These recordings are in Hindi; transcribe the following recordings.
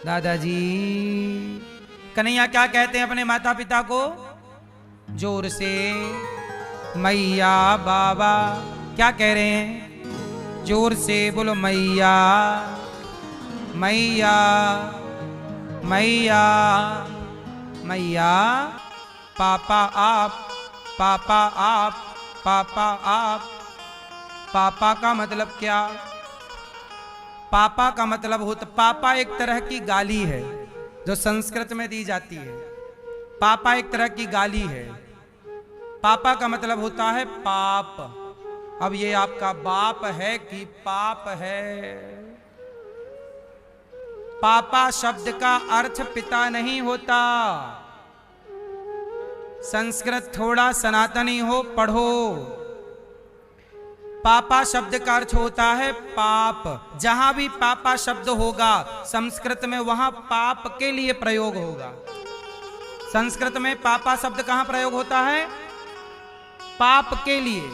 दादाजी। कन्हैया क्या कहते हैं अपने माता पिता को? जोर से मैया बाबा। क्या कह रहे हैं? जोर से बोलो मैया मैया मैया मैया। पापा आप, पापा आप, पापा आप। पापा का मतलब क्या? पापा का मतलब होता, पापा एक तरह की गाली है जो संस्कृत में दी जाती है। पापा एक तरह की गाली है। पापा का मतलब होता है पाप। अब ये आपका बाप है कि पाप है? पापा शब्द का अर्थ पिता नहीं होता। संस्कृत थोड़ा सनातनी हो, पढ़ो। पापा शब्द का अर्थ होता है पाप। जहां भी पापा शब्द होगा संस्कृत में, वहां पाप के लिए प्रयोग होगा। संस्कृत में पापा शब्द कहां प्रयोग होता है? पाप के लिए।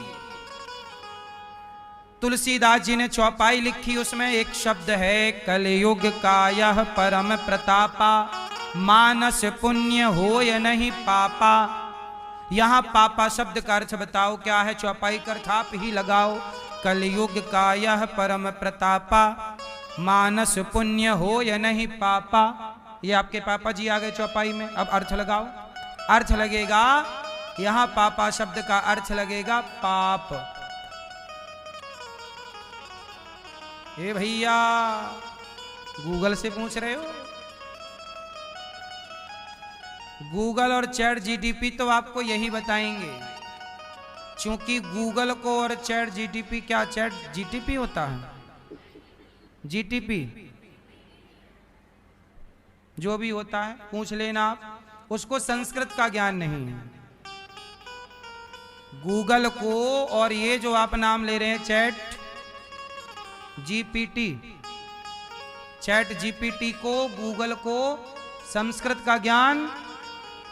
तुलसीदास जी ने चौपाई लिखी, उसमें एक शब्द है कलयुग का यह परम प्रतापा, मानस पुण्य होय नहीं पापा। यहां पापा शब्द का अर्थ बताओ क्या है? चौपाई कर थाप ही लगाओ। कलयुग का यह परम प्रतापा, मानस पुण्य होय नहीं पापा। ये आपके पापा जी आ गए चौपाई में। अब अर्थ लगाओ। अर्थ लगेगा, यहां पापा शब्द का अर्थ लगेगा पाप। ए भैया, गूगल से पूछ रहे हो? गूगल और चैट जीटीपी तो आपको यही बताएंगे, क्योंकि गूगल को और चैट जीटीपी, क्या चैट जीटीपी होता है? जीटीपी जो भी होता है पूछ लेना आप, उसको संस्कृत का ज्ञान नहीं है। गूगल को और ये जो आप नाम ले रहे हैं चैट जीपीटी, चैट जीपीटी को, गूगल को संस्कृत का ज्ञान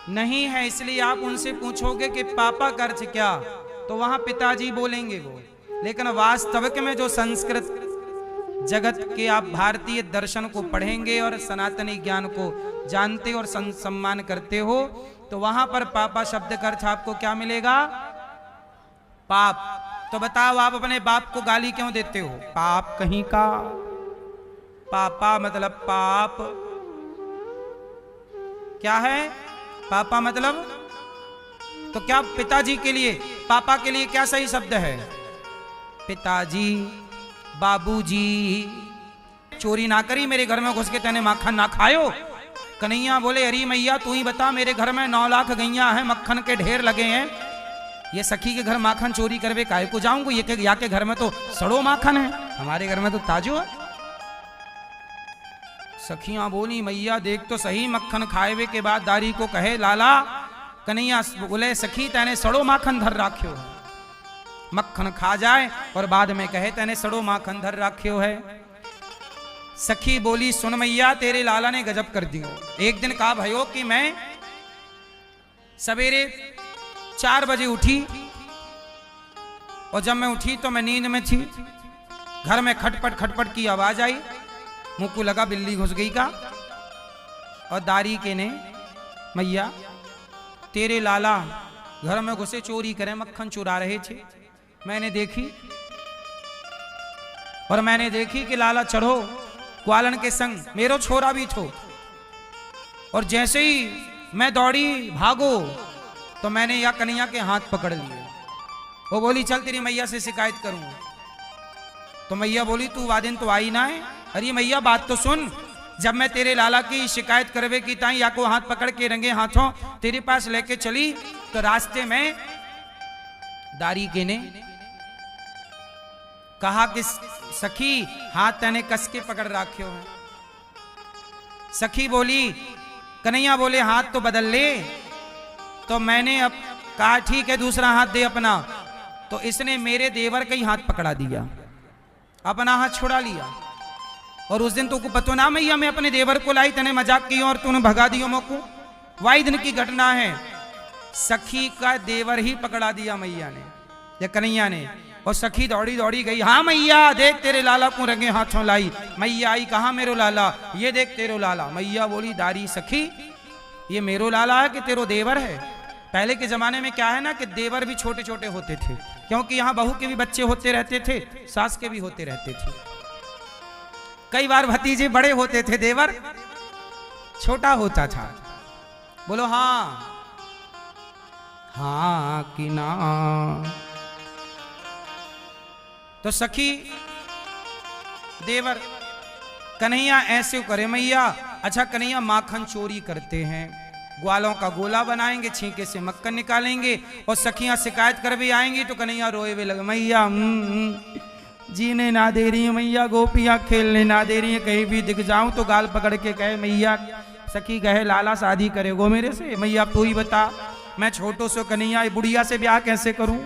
नहीं है। इसलिए आप उनसे पूछोगे कि पापा का अर्थ क्या, तो वहां पिताजी बोलेंगे वो। लेकिन वास्तविक में जो संस्कृत जगत के आप भारतीय दर्शन को पढ़ेंगे और सनातनी ज्ञान को जानते और सम्मान करते हो, तो वहां पर पापा शब्द का अर्थ आपको क्या मिलेगा? पाप। तो बताओ, आप अपने बाप को गाली क्यों देते हो? पाप कहीं का। पापा मतलब पाप। क्या है पापा मतलब? तो क्या पिताजी के लिए, पापा के लिए क्या सही शब्द है? पिताजी, बाबूजी। चोरी ना करी, मेरे घर में घुस के तेने मक्खन ना खायो। कन्हैया बोले अरे मैया तू ही बता, मेरे घर में 9 लाख गैया हैं, मक्खन के ढेर लगे हैं। ये सखी के घर माखन चोरी करवे काहे को जाऊंगा? ये या के घर में तो सड़ो माखन है, हमारे घर में तो ताजो है। सखियां बोली मैया देख तो सही, मक्खन खाएवे के बाद दारी को कहे लाला। कन्हैया बोले सखी तेने सड़ो माखन धर राख्यो है। मक्खन खा जाए और बाद में कहे तेने सड़ो माखन धर राख्यो है। सखी बोली सुन मैया, तेरे लाला ने गजब कर दियो। एक दिन कहा भयो कि मैं सवेरे 4 बजे उठी, और जब मैं उठी तो मैं नींद में थी। घर में खटपट खटपट की आवाज आई, मुंह को लगा बिल्ली घुस गई का। और दारी के ने मैया तेरे लाला घर में घुसे, चोरी करे, मक्खन चुरा रहे थे। मैंने देखी, और मैंने देखी कि लाला चढ़ो ग्वालन के संग, मेरो छोरा भी थो। और जैसे ही मैं दौड़ी भागो तो मैंने या कन्हैया के हाथ पकड़ लिए। वो बोली चल तेरी मैया से शिकायत करूं। तो मैया बोली तू वादिन तो आई ना है। अरे मैया बात तो सुन, जब मैं तेरे लाला की शिकायत करवे की ताई या को हाथ पकड़ के रंगे हाथों तेरे पास लेके चली, तो रास्ते में दारी के ने कहा कि सखी हाथ तेने कस के पकड़ राख्यो है। सखी बोली, कन्हैया बोले हाथ तो बदल ले। तो मैंने अब कहा ठीक है दूसरा हाथ दे अपना। तो इसने मेरे देवर का ही हाथ पकड़ा दिया, अपना हाथ छुड़ा लिया। और उस दिन तुमको पता ना मैया मैं अपने देवर को लाई, तने मजाक की और तूने भगा दियो मोको। वाई दिन की घटना है, सखी का देवर ही पकड़ा दिया मैया ने या कन्हैया ने। और सखी दौड़ी दौड़ी गई, हाँ मैया देख तेरे लाला को रंगे हाथों लाई। मैया आई, कहा मेरो लाला, ये देख तेरो लाला। मैया बोली, दारी सखी ये मेरो लाला है कि तेरो देवर है? पहले के जमाने में क्या है ना कि देवर भी छोटे छोटे होते थे, क्योंकि यहाँ बहू के भी बच्चे होते रहते थे, सास के भी होते रहते थे। कई बार भतीजे बड़े होते थे, देवर छोटा होता था। बोलो हाँ हाँ कि ना। तो सखी देवर कन्हैया ऐसे करे, मैया अच्छा कन्हैया माखन चोरी करते हैं, ग्वालों का गोला बनाएंगे, छींके से मक्खन निकालेंगे और सखियां शिकायत कर भी आएंगी तो कन्हैया रोए भी लगे, मैया जीने ना दे रही है मैया, गोपियां खेलने ना दे रही है, कहीं भी दिख जाऊं तो गाल पकड़ के कहे मैया। सखी कहे लाला शादी करेगो मेरे से? मैया तू ही बता, मैं छोटो से कन्हैया बुढ़िया से ब्याह कैसे करूं?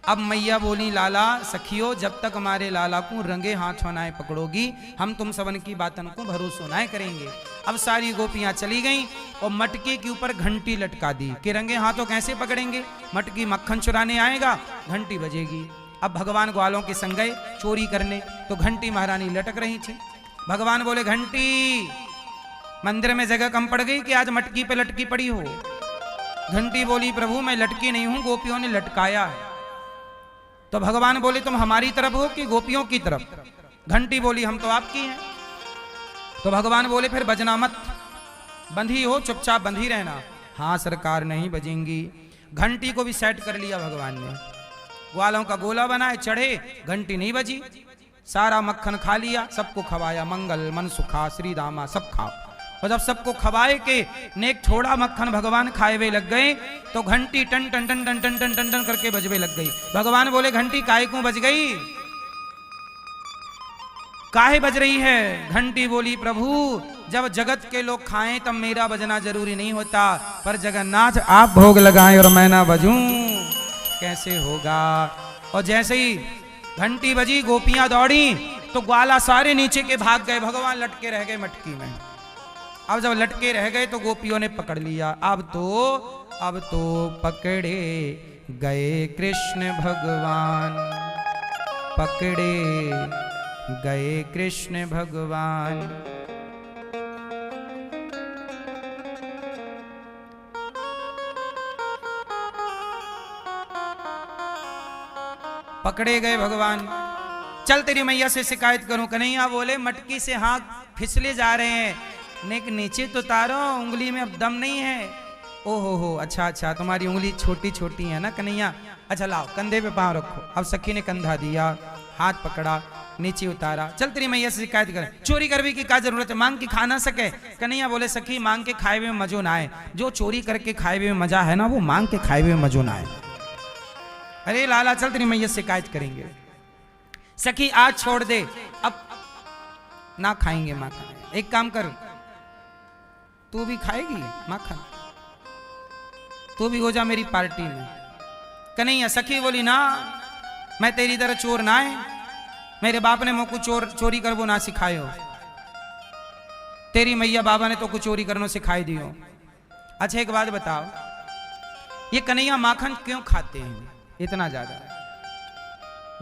अब मैया बोली, लाला सखियो जब तक हमारे लाला को रंगे हाथ नाए पकड़ोगी हम तुम सबन की बातन को भरोसा नाए करेंगे। अब सारी गोपियां चली गईं और मटके के ऊपर घंटी लटका दी कि रंगे हाथों कैसे पकड़ेंगे, मटकी मक्खन चुराने आएगा घंटी बजेगी। अब भगवान ग्वालों के संग गए चोरी करने, तो घंटी महारानी लटक रही थी। भगवान बोले, घंटी मंदिर में जगह कम पड़ गई कि आज मटकी पे लटकी पड़ी हो? घंटी बोली, प्रभु मैं लटकी नहीं हूं, गोपियों ने लटकाया है। तो भगवान बोले, तुम हमारी तरफ हो कि गोपियों की तरफ? घंटी बोली, हम तो आपकी हैं। तो भगवान बोले, फिर बजना मत, बंधी हो चुपचाप बंधी रहना। हाँ सरकार नहीं बजेंगी। घंटी को भी सेट कर लिया भगवान ने, ग्वालों का गोला बनाए, चढ़े, घंटी नहीं बजी। सारा मक्खन खा लिया, सबको खवाया, मंगल मन सुखा श्री दामा सब खाओ। और जब सबको खवाए के नेक थोड़ा मक्खन भगवान खाए हुए लग गए तो घंटी टन टन टन टन टन टन टन टन करके बजवे लग गई। भगवान बोले, घंटी काहे को बज गई, काहे बज रही है? घंटी बोली, प्रभु जब जगत के लोग खाएं तब मेरा बजना जरूरी नहीं होता, पर जगन्नाथ आप भोग लगाएं और मैं ना बजूं कैसे होगा? और जैसे ही घंटी बजी गोपियां दौड़ी तो ग्वाला सारे नीचे के भाग गए, भगवान लटके रह गए मटकी में। अब जब लटके रह गए तो गोपियों ने पकड़ लिया। अब तो पकड़े गए कृष्ण भगवान, पकड़े गए कृष्ण भगवान। पकड़े गए भगवान। चल तेरी मैया से शिकायत करूं। कन्हैया बोले, मटकी से हाथ फिसले जा रहे हैं, नेक नीचे तो तारो, उंगली में अब दम नहीं है। ओहो हो, अच्छा अच्छा तुम्हारी उंगली छोटी छोटी है ना कन्हैया, अच्छा लाओ कंधे पे पांव रखो। अब सखी ने कंधा दिया, हाथ पकड़ा, नीचे उतारा। चल तेरी मैया से शिकायत करें, चोरी करने की क्या जरूरत है, मांग के खा ना सके? कन्हैया बोले, सखी मांग के खाए हुए मजो ना आए, जो चोरी करके खाए हुए मजा है ना वो मांग के खाए हुए मजो ना आए। अरे लाला चल तेरी मैया शिकायत करेंगे। सखी आज छोड़ दे, अब ना खाएंगे माखन। एक काम कर, तू भी खाएगी माखन, तू भी हो जा मेरी पार्टी में। कन्हैया सखी बोली, ना मैं तेरी तरह चोर ना है, मेरे बाप ने मुझको चोरी करवो ना सिखायो, तेरी मैया बाबा ने तो कुछ चोरी करनो सिखाई दियो। अच्छा एक बात बताओ, ये कन्हैया माखन क्यों खाते हैं इतना ज्यादा?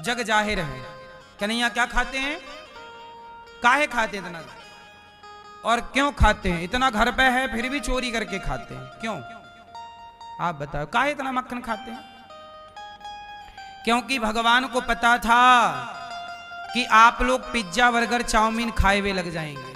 जग जाहिर है कन्हैया क्या खाते हैं, काहे खाते हैं इतना, और क्यों खाते हैं? इतना घर पे है फिर भी चोरी करके खाते हैं, क्यों? आप बताओ काहे इतना मक्खन खाते हैं? क्योंकि भगवान को पता था कि आप लोग पिज्जा बर्गर चाउमीन खाए हुए लग जाएंगे,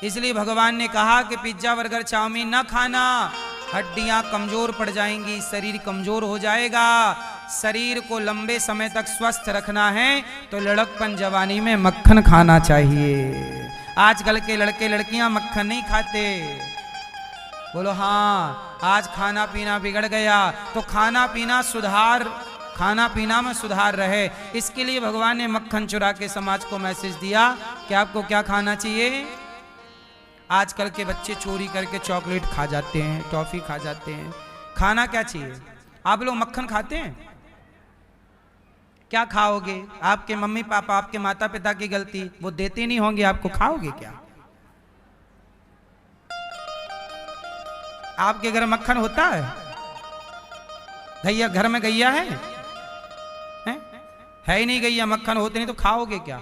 इसलिए भगवान ने कहा कि पिज्जा बर्गर चाउमीन ना खाना, हड्डियां कमजोर पड़ जाएंगी, शरीर कमजोर हो जाएगा। शरीर को लंबे समय तक स्वस्थ रखना है तो लड़कपन जवानी में मक्खन खाना चाहिए। आजकल के लड़के लड़कियां मक्खन नहीं खाते। बोलो हाँ, आज खाना पीना बिगड़ गया तो खाना पीना में सुधार रहे, इसके लिए भगवान ने मक्खन चुरा के समाज को मैसेज दिया कि आपको क्या खाना चाहिए। आजकल के बच्चे चोरी करके चॉकलेट खा जाते हैं, टॉफी खा जाते हैं। खाना क्या चाहिए? आप लोग मक्खन खाते हैं? क्या खाओगे? आपके मम्मी पापा, आपके माता पिता की गलती, वो देते नहीं होंगे आपको, खाओगे क्या? आपके घर मक्खन होता है? गैया घर में गैया है? है ही नहीं गैया, मक्खन होते नहीं तो खाओगे क्या?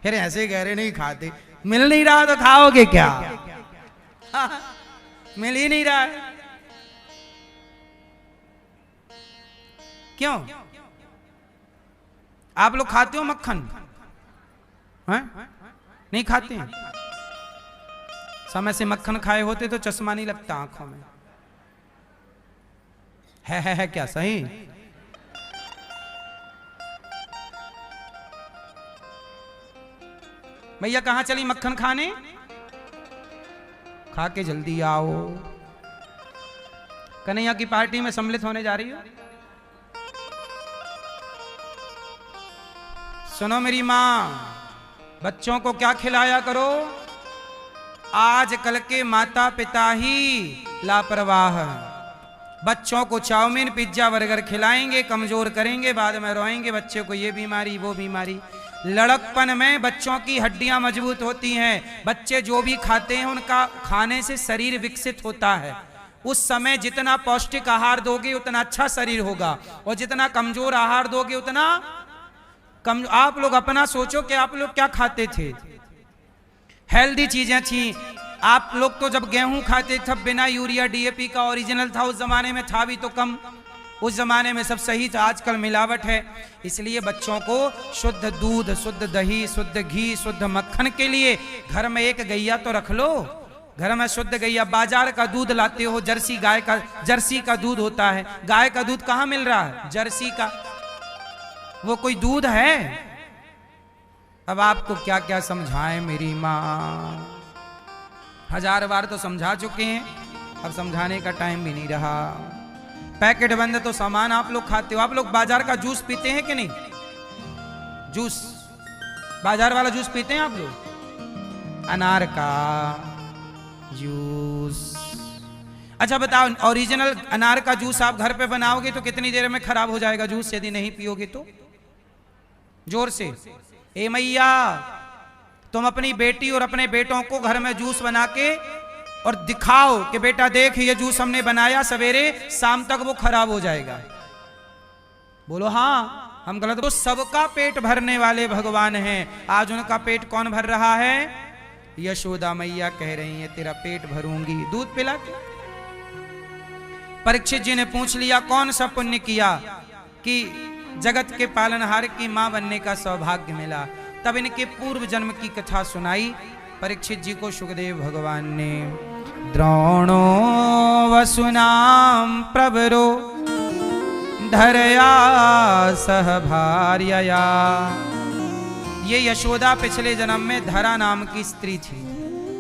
फिर ऐसे कह रहे नहीं खाते, मिल नहीं रहा तो खाओगे क्या? मिल ही नहीं रहा है, क्यों? आप लोग खाते हो मक्खन? हैं? नहीं खाते हैं? समय से मक्खन खाए होते तो चश्मा नहीं लगता आंखों में। है क्या सही? भैया कहां चली मक्खन खाने? खा के जल्दी आओ, कन्हैया की पार्टी में सम्मिलित होने जा रही हो। सुनो मेरी मां, बच्चों को क्या खिलाया करो? आजकल के माता पिता ही लापरवाह, बच्चों को चाउमीन पिज्जा बर्गर खिलाएंगे, कमजोर करेंगे, बाद में रोएंगे बच्चे को ये बीमारी वो बीमारी। लड़कपन में बच्चों की हड्डियां मजबूत होती हैं, बच्चे जो भी खाते हैं उनका खाने से शरीर विकसित होता है। उस समय जितना पौष्टिक आहार दोगे उतना अच्छा शरीर होगा, और जितना कमजोर आहार दोगे उतना कम। आप लोग अपना सोचो कि आप लोग क्या खाते थे? हेल्दी चीजें थी। आप लोग तो जब गेहूं खाते थे बिना यूरिया डीएपी का ओरिजिनल था, उस जमाने में था भी तो कम, उस जमाने में सब सही था। आजकल मिलावट है, इसलिए बच्चों को शुद्ध दूध, शुद्ध दही, शुद्ध घी, शुद्ध मक्खन के लिए घर में एक गैया तो रख लो। घर में शुद्ध गैया, बाजार का दूध लाते हो, जर्सी गाय का, जर्सी का दूध होता है। गाय का दूध कहां मिल रहा है? जर्सी का। वो कोई दूध है? अब आपको क्या क्या समझाएं मेरी माँ, 1000 बार तो समझा चुके हैं, अब समझाने का टाइम भी नहीं रहा। पैकेट बंद तो सामान आप लोग खाते हो। आप लोग बाजार का जूस पीते हैं कि नहीं? जूस, बाजार वाला जूस पीते हैं आप लोग? अनार का जूस। अच्छा बताओ, ओरिजिनल अनार का जूस आप घर पे बनाओगे तो कितनी देर में खराब हो जाएगा जूस, यदि नहीं पियोगे तो? जोर से, ए मैया, तुम अपनी बेटी और अपने बेटों को घर में जूस बना के और दिखाओ कि बेटा देख ये जूस हमने बनाया, सवेरे शाम तक वो खराब हो जाएगा। बोलो हाँ, हम गलत? तो सबका पेट भरने वाले भगवान हैं। आज उनका पेट कौन भर रहा है? यशोदा मैया कह रही है तेरा पेट भरूंगी दूध पिला के। परीक्षित जी ने पूछ लिया कौन सा पुण्य किया कि जगत के पालनहार की मां बनने का सौभाग्य मिला। तब इनके पूर्व जन्म की कथा सुनाई परीक्षित जी को सुखदेव भगवान ने। द्रोणो वसुनाम प्रवरो धरया सह भार्यया। ये यशोदा पिछले जन्म में धरा नाम की स्त्री थी।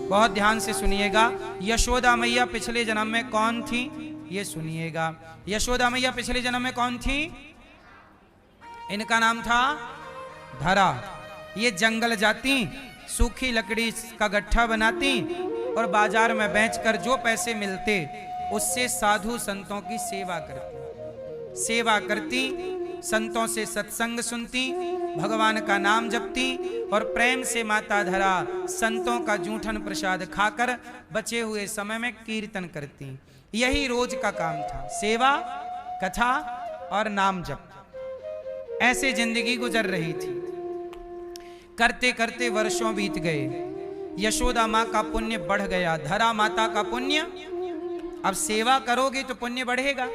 बहुत ध्यान से सुनिएगा, यशोदा मैया पिछले जन्म में कौन थी ये सुनिएगा। यशोदा मैया पिछले जन्म में कौन थी? इनका नाम था धरा। ये जंगल जाती, सूखी लकड़ी का गट्ठा बनाती और बाजार में बेचकर जो पैसे मिलते उससे साधु संतों की सेवा करती, संतों से सत्संग सुनती, भगवान का नाम जपती और प्रेम से माता धरा संतों का जूठन प्रसाद खाकर बचे हुए समय में कीर्तन करती। यही रोज का काम था, सेवा, कथा और नाम जप। ऐसे जिंदगी गुजर रही थी। करते करते वर्षों बीत गए। यशोदा माँ का पुण्य बढ़ गया, धरा माता का पुण्य। अब सेवा करोगे तो पुण्य बढ़ेगा।